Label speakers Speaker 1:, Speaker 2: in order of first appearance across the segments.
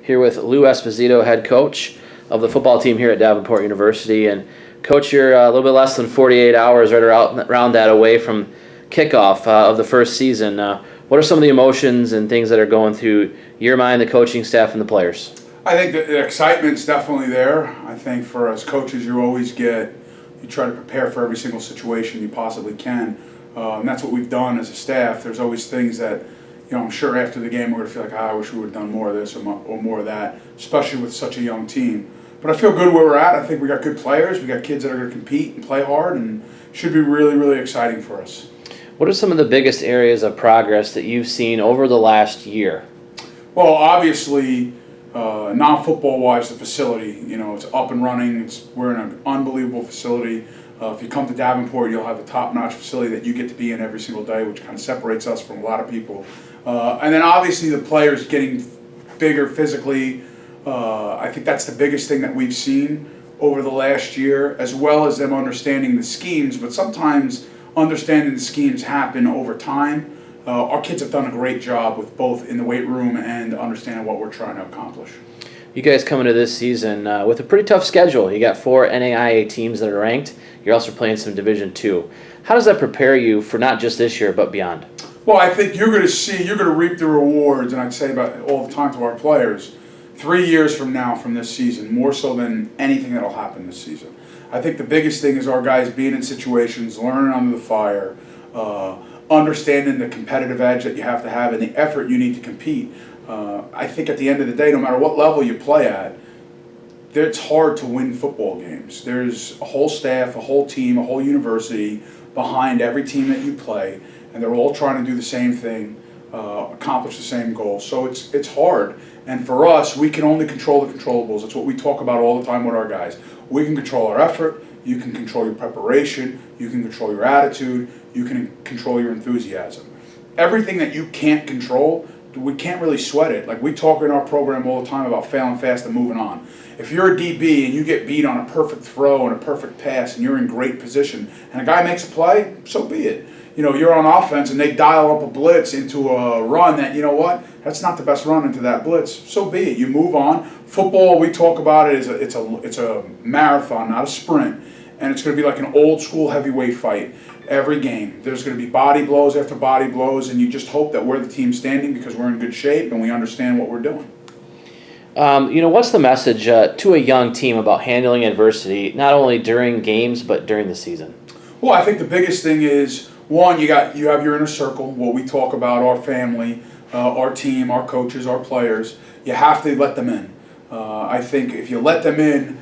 Speaker 1: here with Lou Esposito, head coach of the football team here at Davenport University. And Coach, you're a little bit less than 48 hours right around that away from kickoff of the first season. What are some of the emotions and things that are going through your mind, the coaching staff, and the players?
Speaker 2: I think the excitement's definitely there. I think for us coaches, you try to prepare for every single situation you possibly can. And that's what we've done as a staff. There's always things that, I'm sure after the game we're going to feel like, I wish we would have done more of this or more of that, especially with such a young team. But I feel good where we're at. I think we got good players. We got kids that are going to compete and play hard, and should be really, really exciting for us.
Speaker 1: What are some of the biggest areas of progress that you've seen over the last year?
Speaker 2: Well, obviously, non-football-wise, the facility, it's up and running. We're in an unbelievable facility. If you come to Davenport, you'll have a top-notch facility that you get to be in every single day, which kind of separates us from a lot of people. And then obviously the players getting bigger physically. I think that's the biggest thing that we've seen over the last year, as well as them understanding the schemes. But sometimes understanding the schemes happen over time. Our kids have done a great job with both in the weight room and understanding what we're trying to accomplish.
Speaker 1: You guys come into this season with a pretty tough schedule. You got 4 NAIA teams that are ranked. You're also playing some Division II. How does that prepare you for not just this year but beyond?
Speaker 2: Well, I think you're going to reap the rewards, and I'd say about all the time to our players, 3 years from now from this season, more so than anything that'll happen this season. I think the biggest thing is our guys being in situations, learning under the fire, understanding the competitive edge that you have to have and the effort you need to compete. I think at the end of the day, no matter what level you play at, it's hard to win football games. There's a whole staff, a whole team, a whole university behind every team that you play, and they're all trying to do the same thing, accomplish the same goal. So it's hard. And for us, we can only control the controllables. That's what we talk about all the time with our guys. We can control our effort. You can control your preparation. You can control your attitude. You can control your enthusiasm. Everything that you can't control, we can't really sweat it. Like we talk in our program all the time about failing fast and moving on. If you're a DB and you get beat on a perfect throw and a perfect pass and you're in great position and a guy makes a play, so be it. You're on offense and they dial up a blitz into a run that, that's not the best run into that blitz. So be it. You move on. Football, we talk about it, it's a marathon, not a sprint. And it's going to be like an old school heavyweight fight every game. There's going to be body blows after body blows, and you just hope that we're the team standing because we're in good shape and we understand what we're doing.
Speaker 1: What's the message to a young team about handling adversity, not only during games but during the season?
Speaker 2: Well, I think the biggest thing is, one, you have your inner circle, what we talk about, our family, our team, our coaches, our players. You have to let them in. I think if you let them in,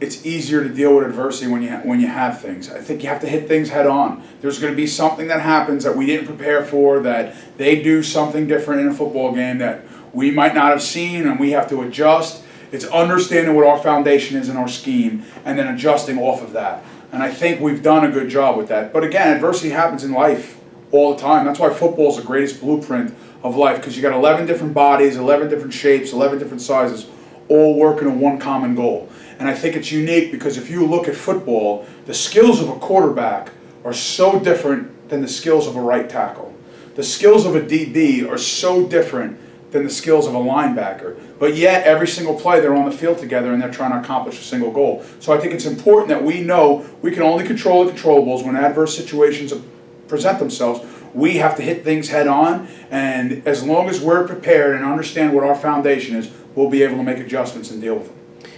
Speaker 2: it's easier to deal with adversity when you have things. I think you have to hit things head on. There's going to be something that happens that we didn't prepare for, that they do something different in a football game that we might not have seen, and we have to adjust. It's understanding what our foundation is in our scheme and then adjusting off of that. And I think we've done a good job with that. But again, adversity happens in life all the time. That's why football is the greatest blueprint of life, because you got 11 different bodies, 11 different shapes, 11 different sizes, all working on one common goal. And I think it's unique because if you look at football, the skills of a quarterback are so different than the skills of a right tackle. The skills of a DB are so different than the skills of a linebacker. But yet, every single play, they're on the field together and they're trying to accomplish a single goal. So I think it's important that we know we can only control the controllables when adverse situations present themselves. We have to hit things head on, and as long as we're prepared and understand what our foundation is, we'll be able to make adjustments and deal with them.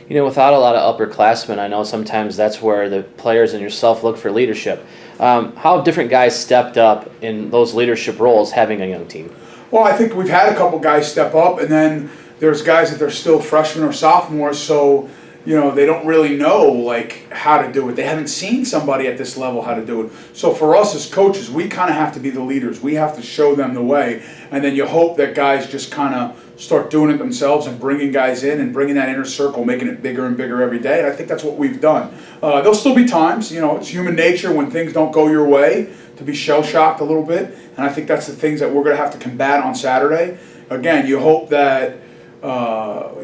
Speaker 1: Without a lot of upperclassmen, I know sometimes that's where the players and yourself look for leadership. How have different guys stepped up in those leadership roles having a young team?
Speaker 2: Well, I think we've had a couple guys step up, and then there's guys that they're still freshmen or sophomores, so they don't really know how to do it. They haven't seen somebody at this level how to do it. So for us as coaches, we kind of have to be the leaders. We have to show them the way, and then you hope that guys just kind of start doing it themselves and bringing guys in and bringing that inner circle, making it bigger and bigger every day. And I think that's what we've done. There'll still be times, it's human nature when things don't go your way, to be shell-shocked a little bit. And I think that's the things that we're going to have to combat on Saturday. Again, you hope that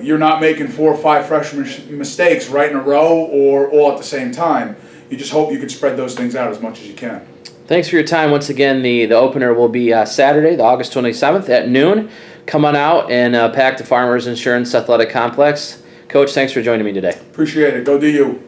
Speaker 2: you're not making 4 or 5 freshman mistakes right in a row or all at the same time. You just hope you can spread those things out as much as you can.
Speaker 1: Thanks for your time. Once again, the opener will be Saturday, the August 27th at noon. come on out and pack the Farmers Insurance Athletic Complex. Coach, thanks for joining me today.
Speaker 2: Appreciate it. Go do you.